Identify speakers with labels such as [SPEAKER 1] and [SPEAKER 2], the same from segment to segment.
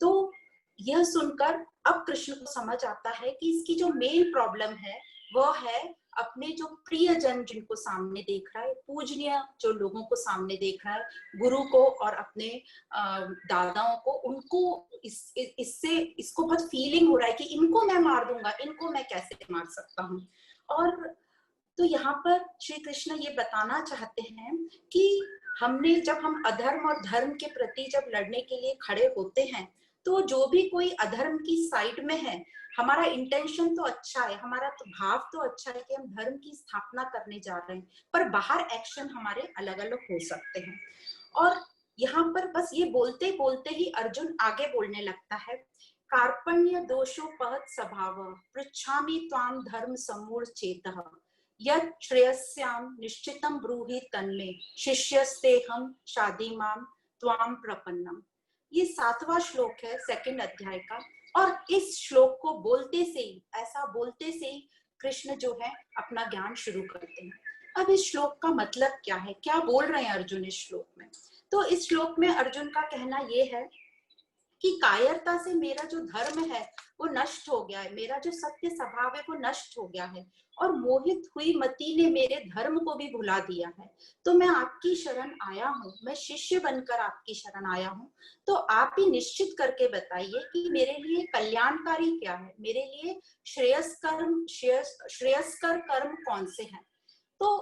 [SPEAKER 1] तो यह सुनकर अब कृष्ण को समझ आता है कि इसकी जो मेन प्रॉब्लम है वह है अपने जो प्रियजन जिनको सामने देख रहा है, पूजनीय जो लोगों को सामने देख रहा है, गुरु को और अपने दादाओं को, उनको इससे इसको बहुत फीलिंग हो रहा है कि इनको मैं मार दूंगा, इनको मैं कैसे मार सकता हूँ। और तो यहाँ पर श्री कृष्ण ये बताना चाहते हैं कि जब हम अधर्म और धर्म के प्रति जब लड़ने के लिए खड़े होते हैं, तो जो भी कोई अधर्म की साइड में है, हमारा इंटेंशन तो अच्छा है, हमारा तो भाव तो अच्छा है कि हम धर्म की स्थापना करने जा रहे हैं, पर बाहर एक्शन हमारे अलग अलग हो सकते हैं। और यहाँ पर बस ये बोलते बोलते ही अर्जुन आगे बोलने लगता है, कार्पण्य दोषोपहत स्वभाव पृच्छामि त्वाम धर्म समूढ़ चेतः यत् श्रेयस्याम निश्चितम ब्रूहि तन्मे शिष्यस्तेहम शादीमाम त्वाम प्रपन्नम। ये 7वां श्लोक है 2nd अध्याय का। और इस श्लोक को बोलते से ही, ऐसा बोलते से ही कृष्ण जो है अपना ज्ञान शुरू करते हैं। अब इस श्लोक का मतलब क्या है, क्या बोल रहे हैं अर्जुन इस श्लोक में? तो इस श्लोक में अर्जुन का कहना यह है कि कायरता से मेरा जो धर्म है वो नष्ट हो गया है, मेरा जो सत्य स्वभाव है वो नष्ट हो गया है, और मोहित हुई मति ने मेरे धर्म को भी भुला दिया है। तो मैं आपकी शरण आया हूँ, मैं शिष्य बनकर आपकी शरण आया हूँ। तो आप ही निश्चित करके बताइए कि मेरे लिए कल्याणकारी क्या है, मेरे लिए श्रेयस्कर कर्म कौन से हैं। तो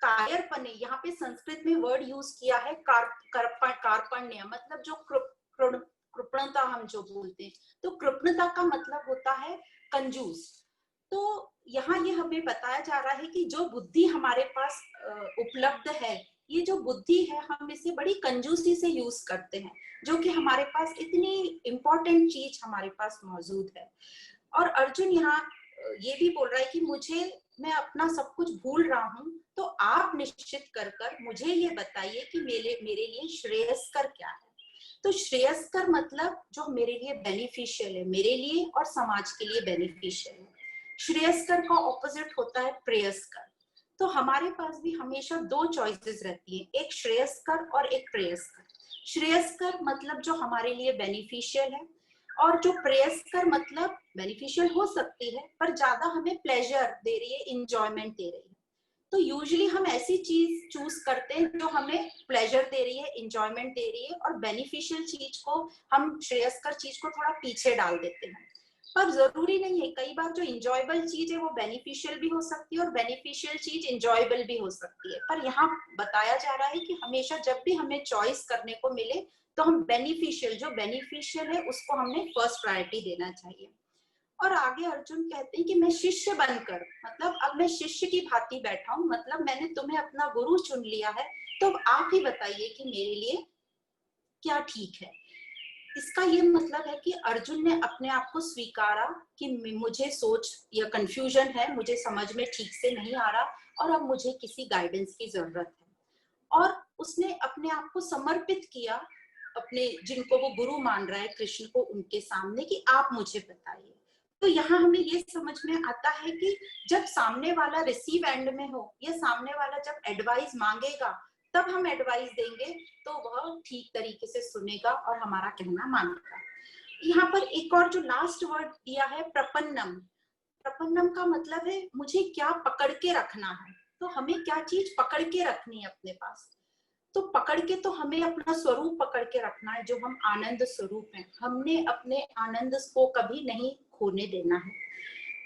[SPEAKER 1] कायरपने, यहाँ पे संस्कृत में वर्ड यूज किया है कार्पण्य, मतलब जो कृपणता हम जो बोलते हैं, तो कृपणता का मतलब होता है कंजूस। तो यहाँ ये हमें बताया जा रहा है कि जो बुद्धि हमारे पास उपलब्ध है, ये जो बुद्धि है हम इसे बड़ी कंजूसी से यूज करते हैं, जो कि हमारे पास इतनी इंपॉर्टेंट चीज हमारे पास मौजूद है। और अर्जुन यहाँ ये भी बोल रहा है कि मैं अपना सब कुछ भूल रहा हूँ, तो आप निश्चित कर कर मुझे ये बताइए कि मेरे लिए श्रेयस्कर क्या है। तो श्रेयस्कर मतलब जो मेरे लिए बेनिफिशियल है, मेरे लिए और समाज के लिए बेनिफिशियल है। श्रेयस्कर का ऑपोजिट होता है प्रेयस्कर। तो हमारे पास भी हमेशा 2 चॉइसेस रहती हैं, एक श्रेयस्कर और एक प्रेयस्कर। श्रेयस्कर मतलब जो हमारे लिए बेनिफिशियल है, और जो प्रेयस्कर मतलब बेनिफिशियल हो सकती है पर ज्यादा हमें प्लेजर दे रही है, इंजॉयमेंट दे रही है। तो यूजुअली हम ऐसी चीज चूज करते हैं जो हमें प्लेजर दे रही है, इंजॉयमेंट दे रही है, और बेनिफिशियल चीज को, हम श्रेयस्कर चीज को थोड़ा पीछे डाल देते हैं। पर जरूरी नहीं है, कई बार जो इंजॉयबल चीज है वो बेनिफिशियल भी हो सकती है और बेनिफिशियल चीज इंजॉयबल भी हो सकती है। पर यहाँ बताया जा रहा है कि हमेशा जब भी हमें चॉइस करने को मिले तो हम जो बेनिफिशियल है उसको हमने फर्स्ट प्रायोरिटी देना चाहिए। और आगे अर्जुन कहते हैं कि मैं शिष्य बनकर, मतलब अब मैं शिष्य की भांति बैठा हूं, मतलब मैंने तुम्हें अपना गुरु चुन लिया है, तो आप ही बताइए कि मेरे लिए क्या ठीक है। इसका ये मतलब है कि अर्जुन ने अपने आप को स्वीकारा कि मुझे सोच या कंफ्यूजन है, मुझे समझ में ठीक से नहीं आ रहा और अब मुझे किसी गाइडेंस की जरूरत है। और उसने अपने आप को समर्पित किया अपने, जिनको वो गुरु मान रहा है कृष्ण को, उनके सामने कि आप मुझे बताइए। तो यहाँ हमें ये समझ में आता है कि जब सामने वाला रिसीव एंड में हो, या सामने वाला जब एडवाइस मांगेगा तब हम एडवाइस देंगे तो वह ठीक तरीके से सुनेगा और हमारा कहना मानेगा। यहाँ पर एक और जो लास्ट वर्ड दिया है प्रपन्नम, प्रपन्नम का मतलब है मुझे क्या पकड़ के रखना है। तो हमें क्या चीज पकड़ के रखनी है अपने पास, तो पकड़ के तो हमें अपना स्वरूप पकड़ के रखना है, जो हम आनंद स्वरूप हैं। हमने अपने आनंद को कभी नहीं खोने देना है।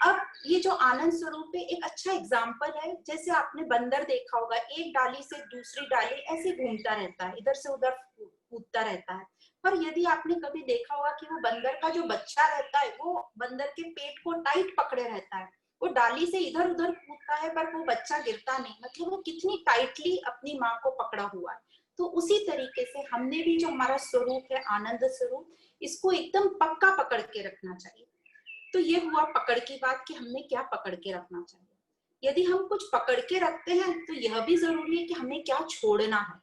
[SPEAKER 1] अब ये जो आनंद स्वरूप है, एक अच्छा एग्जाम्पल है, जैसे आपने बंदर देखा होगा, एक डाली से दूसरी डाली ऐसे घूमता रहता है, इधर से उधर कूदता रहता है। पर यदि आपने कभी देखा होगा कि वो बंदर का जो बच्चा रहता है वो बंदर के पेट को टाइट पकड़े रहता है, वो डाली से इधर उधर कूदता है पर वो बच्चा गिरता नहीं, मतलब वो कितनी टाइटली अपनी माँ को पकड़ा हुआ है। तो उसी तरीके से हमने भी जो हमारा स्वरूप है, आनंद स्वरूप, इसको एकदम पक्का पकड़ के रखना चाहिए। तो ये हुआ पकड़ की बात कि हमने क्या पकड़ के रखना चाहिए। यदि हम कुछ पकड़ के रखते हैं तो यह भी जरूरी है कि हमें क्या छोड़ना है,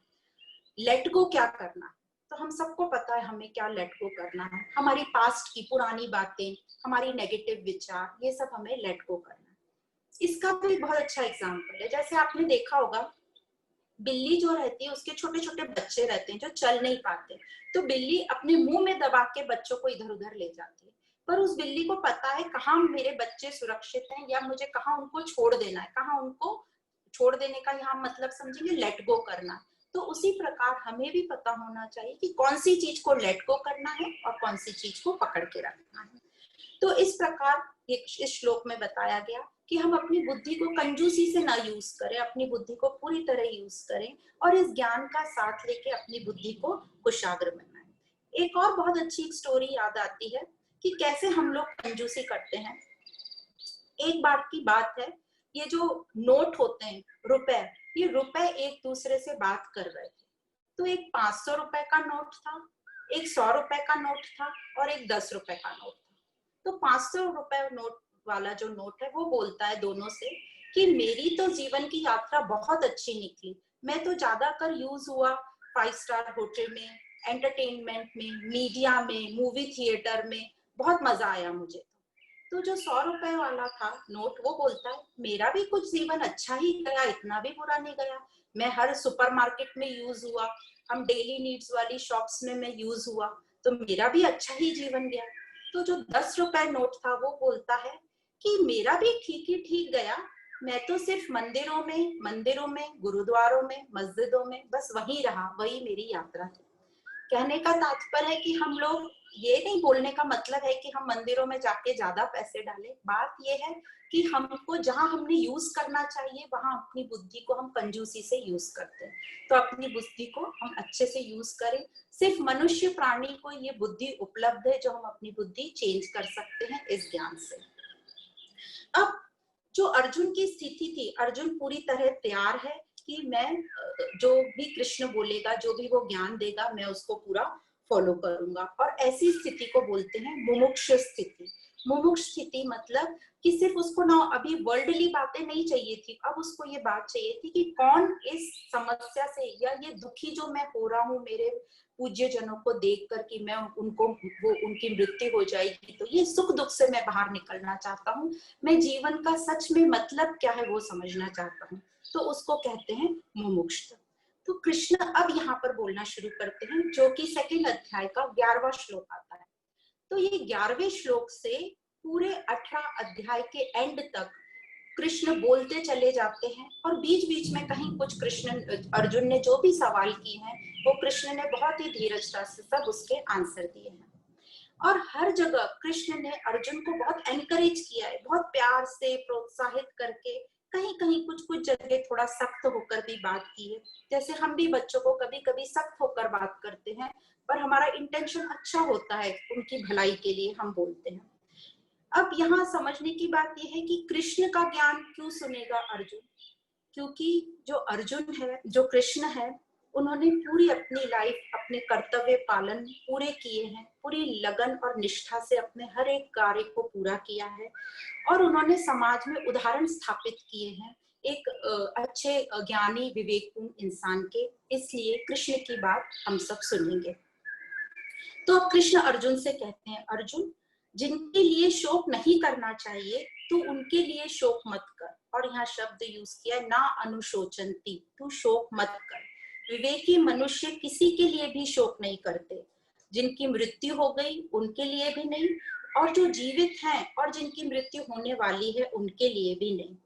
[SPEAKER 1] लेट गो क्या करना है। तो हम सबको पता है हमें क्या लेट गो करना है, हमारी पास्ट की पुरानी बातें, हमारी नेगेटिव विचार, ये सब हमें लेट गो करना है। इसका भी बहुत अच्छा एग्जाम्पल है, जैसे आपने देखा होगा बिल्ली जो रहती है उसके छोटे छोटे बच्चे रहते हैं जो चल नहीं पाते, तो बिल्ली अपने मुंह में दबा के बच्चों को इधर उधर ले जाती है, पर उस बिल्ली को पता है कहाँ मेरे बच्चे सुरक्षित हैं या मुझे कहाँ उनको छोड़ देना है, कहाँ उनको छोड़ देने का यहाँ मतलब समझेंगे लेट गो करना। तो उसी प्रकार हमें भी पता होना चाहिए कि कौन सी चीज को लेट गो करना है और कौन सी चीज को पकड़ के रखना है। तो इस प्रकार इस श्लोक में बताया गया कि हम अपनी बुद्धि को कंजूसी से ना यूज करें, अपनी बुद्धि को पूरी तरह यूज करें और इस ज्ञान का साथ लेके अपनी बुद्धि को कुशाग्र बनाएं। एक और बहुत अच्छी एक स्टोरी याद आती है कि कैसे हम लोग कंजूसी करते हैं। एक बार की बात है, ये जो नोट होते हैं रुपए, ये रुपए एक दूसरे से बात कर रहे थे। तो एक 500 रुपए का नोट था, एक 100 रुपए का नोट था और एक 10 रुपए का नोट था। तो 500 रुपए नोट वाला जो नोट है वो बोलता है दोनों से कि मेरी तो जीवन की यात्रा बहुत अच्छी निकली, मैं तो ज्यादातर यूज हुआ 5 स्टार होटल में, एंटरटेनमेंट में, मीडिया में, मूवी थिएटर में, बहुत मजा आया मुझे। तो जो 100 रुपए वाला था नोट वो बोलता है मेरा भी कुछ जीवन अच्छा ही गया, इतना भी बुरा नहीं गया, मैं हर सुपरमार्केट में यूज हुआ, हम डेली नीड्स वाली शॉप्स में मैं यूज हुआ, तो मेरा भी अच्छा ही जीवन गया। तो जो 10 रुपए नोट था वो बोलता है कि मेरा भी ठीक ही ठीक गया, मैं तो सिर्फ मंदिरों में, गुरुद्वारों में, मस्जिदों में बस वही रहा, वही मेरी यात्रा थी। कहने का तात्पर्य है कि हम लोग, ये नहीं बोलने का मतलब है कि हम मंदिरों में जाके ज्यादा पैसे डालें, बात ये है कि हमको जहां हमने यूज करना चाहिए वहां अपनी बुद्धि को हम कंजूसी से यूज करते हैं। तो अपनी बुद्धि को हम अच्छे से यूज करें। सिर्फ मनुष्य प्राणी को ये बुद्धि उपलब्ध है जो हम अपनी बुद्धि चेंज कर सकते हैं इस ज्ञान से। अब जो अर्जुन की स्थिति थी, अर्जुन पूरी तरह तैयार है कि मैं जो भी कृष्ण बोलेगा, जो भी वो ज्ञान देगा, मैं उसको पूरा फॉलो करूंगा। और ऐसी स्थिति को बोलते हैं मुमुक्ष स्थिति। मुमुक्ष स्थिति मतलब कि सिर्फ उसको ना अभी वर्ल्डली बातें नहीं चाहिए थी, अब उसको ये बात चाहिए थी कि कौन इस समस्या से या ये दुखी जो मैं हो रहा हूँ मेरे पूज्य जनों को देख कर कि मैं उनको वो उनकी मृत्यु हो जाएगी, तो ये सुख दुख से मैं बाहर निकलना चाहता हूँ, मैं जीवन का सच में मतलब क्या है वो समझना चाहता हूँ, तो उसको कहते हैं मुमुक्षुता। तो कृष्ण अब यहाँ पर बोलना शुरू करते हैं जो कि सेकंड अध्याय का 11वां श्लोक आता है। तो ये 11वें श्लोक से पूरे 18 अध्याय के एंड तक कृष्ण बोलते चले जाते हैं और बीच बीच में कहीं कुछ कृष्ण अर्जुन ने जो भी सवाल किए हैं वो कृष्ण ने बहुत ही धीरजता से सब उसके आंसर दिए हैं। और हर जगह कृष्ण ने अर्जुन को बहुत एनकरेज किया है, बहुत प्यार से प्रोत्साहित करके, कहीं कहीं कुछ कुछ जगह थोड़ा सख्त होकर भी बात की है। जैसे हम भी बच्चों को कभी कभी सख्त होकर बात करते हैं, पर हमारा इंटेंशन अच्छा होता है, उनकी भलाई के लिए हम बोलते हैं। अब यहाँ समझने की बात यह है कि कृष्ण का ज्ञान क्यों सुनेगा अर्जुन, क्योंकि जो अर्जुन है, जो कृष्ण है, उन्होंने पूरी अपनी लाइफ अपने कर्तव्य पालन पूरे किए हैं, पूरी लगन और निष्ठा से अपने हर एक कार्य को पूरा किया है और उन्होंने समाज में उदाहरण स्थापित किए हैं एक अच्छे ज्ञानी विवेकपूर्ण इंसान के। इसलिए कृष्ण की बात हम सब सुनेंगे। तो अब कृष्ण अर्जुन से कहते हैं, अर्जुन जिनके लिए शोक नहीं करना चाहिए तू उनके लिए शोक मत कर। और यहाँ शब्द यूज किया ना अनुशोचंती, तू शोक मत कर। विवेकी मनुष्य किसी के लिए भी शोक नहीं करते, जिनकी मृत्यु हो गई उनके लिए भी नहीं, और जो जीवित हैं और जिनकी मृत्यु होने वाली है उनके लिए भी नहीं।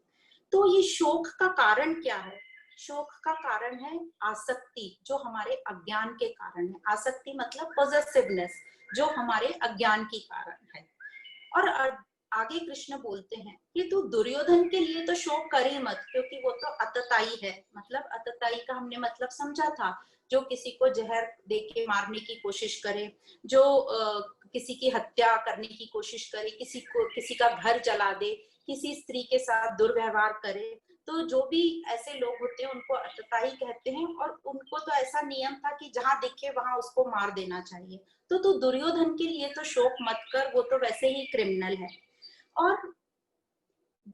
[SPEAKER 1] तो ये शोक का कारण क्या है? शोक का कारण है आसक्ति, जो हमारे अज्ञान के कारण है। आसक्ति मतलब पॉजेसिवनेस, जो हमारे अज्ञान के कारण है। और आगे कृष्ण बोलते हैं कि तू दुर्योधन के लिए तो शोक कर ही मत, क्योंकि वो तो अतताई है। मतलब अतताई का हमने मतलब समझा था, जो किसी को जहर देके मारने की कोशिश करे, जो किसी की हत्या करने की कोशिश करे, किसी का घर जला दे, किसी स्त्री के साथ दुर्व्यवहार करे, तो जो भी ऐसे लोग होते हैं उनको अतताई कहते हैं। और उनको तो ऐसा नियम था कि जहां दिखे वहां उसको मार देना चाहिए। तो तू दुर्योधन के लिए तो शोक मत कर, वो तो वैसे ही क्रिमिनल है। और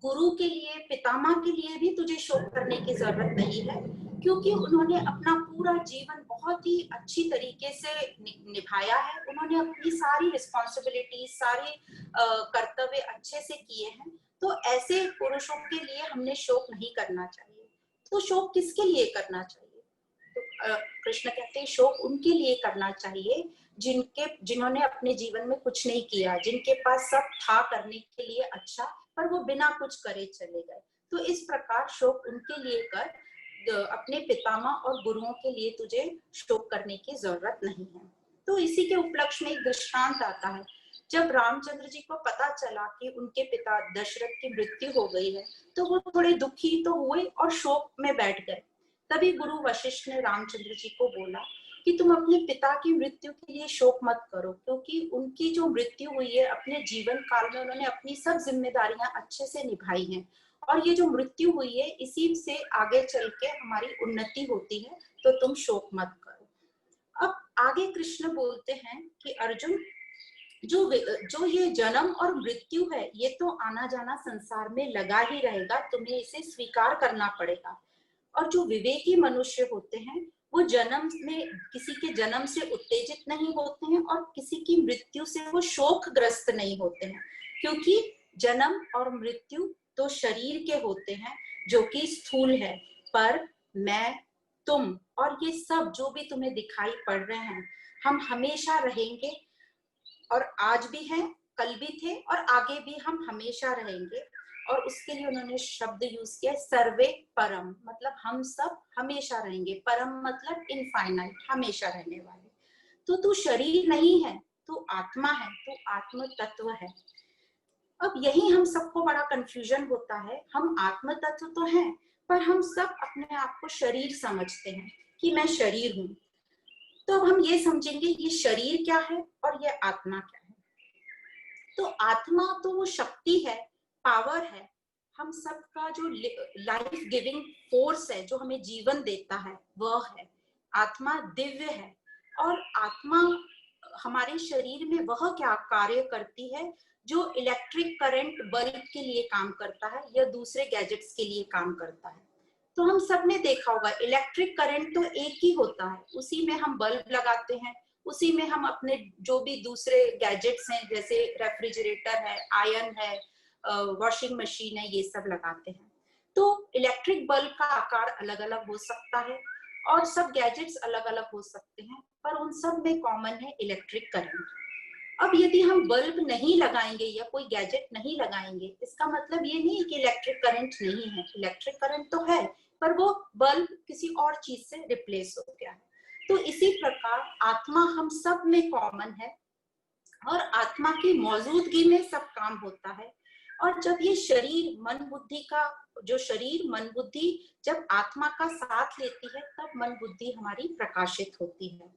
[SPEAKER 1] गुरु के लिए, पितामह के लिए भी तुझे शोक करने की जरूरत नहीं है, क्योंकि उन्होंने अपना पूरा जीवन बहुत ही अच्छी तरीके से निभाया है। उन्होंने अपनी सारी रिस्पॉन्सिबिलिटी, सारे कर्तव्य अच्छे से किए हैं। तो ऐसे पुरुषों के लिए हमने शोक नहीं करना चाहिए। तो शोक किसके लिए करना चाहिए? कृष्ण कहते हैं शोक उनके लिए करना चाहिए जिन्होंने अपने जीवन में कुछ नहीं किया, जिनके पास सब था करने के लिए अच्छा, पर वो बिना कुछ करे चले गए। तो इस प्रकार शोक उनके लिए कर, अपने पितामह और गुरुओं के लिए तुझे शोक करने की जरूरत नहीं है। तो इसी के उपलक्ष्य में एक दृष्टांत आता है। जब रामचंद्र जी को पता चला कि उनके पिता दशरथ की मृत्यु हो गई है, तो वो थोड़े दुखी तो हुए और शोक में बैठ गए। तभी गुरु वशिष्ठ ने रामचंद्र जी को बोला कि तुम अपने पिता की मृत्यु के लिए शोक मत करो, क्योंकि उनकी जो मृत्यु हुई है, अपने जीवन काल में उन्होंने अपनी सब जिम्मेदारियां अच्छे से निभाई हैं, और ये जो मृत्यु हुई है इसी से आगे चल के हमारी उन्नति होती है, तो तुम शोक मत करो। अब आगे कृष्ण बोलते हैं कि अर्जुन, जो ये जन्म और मृत्यु है, ये तो आना जाना संसार में लगा ही रहेगा, तुम्हें इसे स्वीकार करना पड़ेगा। और जो विवेकी मनुष्य होते हैं वो जन्म में किसी के जन्म से उत्तेजित नहीं होते हैं और किसी की मृत्यु से वो शोकग्रस्त नहीं होते हैं, क्योंकि जन्म और मृत्यु तो शरीर के होते हैं जो कि स्थूल है, पर मैं, तुम और ये सब जो भी तुम्हें दिखाई पड़ रहे हैं, हम हमेशा रहेंगे, और आज भी हैं, कल भी थे और आगे भी हम हमेशा रहेंगे। और उसके लिए उन्होंने शब्द यूज किया सर्वे परम, मतलब हम सब हमेशा रहेंगे, परम मतलब इनफाइनाइट, हमेशा रहने वाले। तो तू शरीर नहीं है, तू आत्मा है, तू आत्म तत्व है। अब यही हम सबको बड़ा कंफ्यूजन होता है, हम आत्म तत्व तो हैं, पर हम सब अपने आप को शरीर समझते हैं कि मैं शरीर हूँ। तो अब हम ये समझेंगे ये शरीर क्या है और ये आत्मा क्या है। तो आत्मा तो वो शक्ति है, पावर है, हम सबका जो लाइफ गिविंग फोर्स है, जो हमें जीवन देता है, वह है। आत्मा दिव्य है, और आत्मा हमारे शरीर में वह क्या कार्य करती है जो इलेक्ट्रिक करंट बल्ब के लिए काम करता है या दूसरे गैजेट्स के लिए काम करता है। तो हम सब ने देखा होगा इलेक्ट्रिक करंट तो एक ही होता है, उसी में हम बल्ब लगाते हैं, उसी में हम अपने जो भी दूसरे गैजेट्स हैं जैसे रेफ्रिजरेटर है, आयरन है, वॉशिंग मशीन है, ये सब लगाते हैं। तो इलेक्ट्रिक बल्ब का आकार अलग अलग हो सकता है और सब गैजेट्स अलग अलग हो सकते हैं, पर उन सब में कॉमन है इलेक्ट्रिक करंट। अब यदि हम बल्ब नहीं लगाएंगे या कोई गैजेट नहीं लगाएंगे, इसका मतलब ये नहीं कि इलेक्ट्रिक करंट नहीं है, इलेक्ट्रिक करंट तो है, पर वो बल्ब किसी और चीज से रिप्लेस हो गया है। तो इसी प्रकार आत्मा हम सब में कॉमन है, और आत्मा की मौजूदगी में सब काम होता है। और जब ये शरीर मन बुद्धि का, जो शरीर मन बुद्धि जब आत्मा का साथ लेती है, तब मन बुद्धि हमारी प्रकाशित होती है।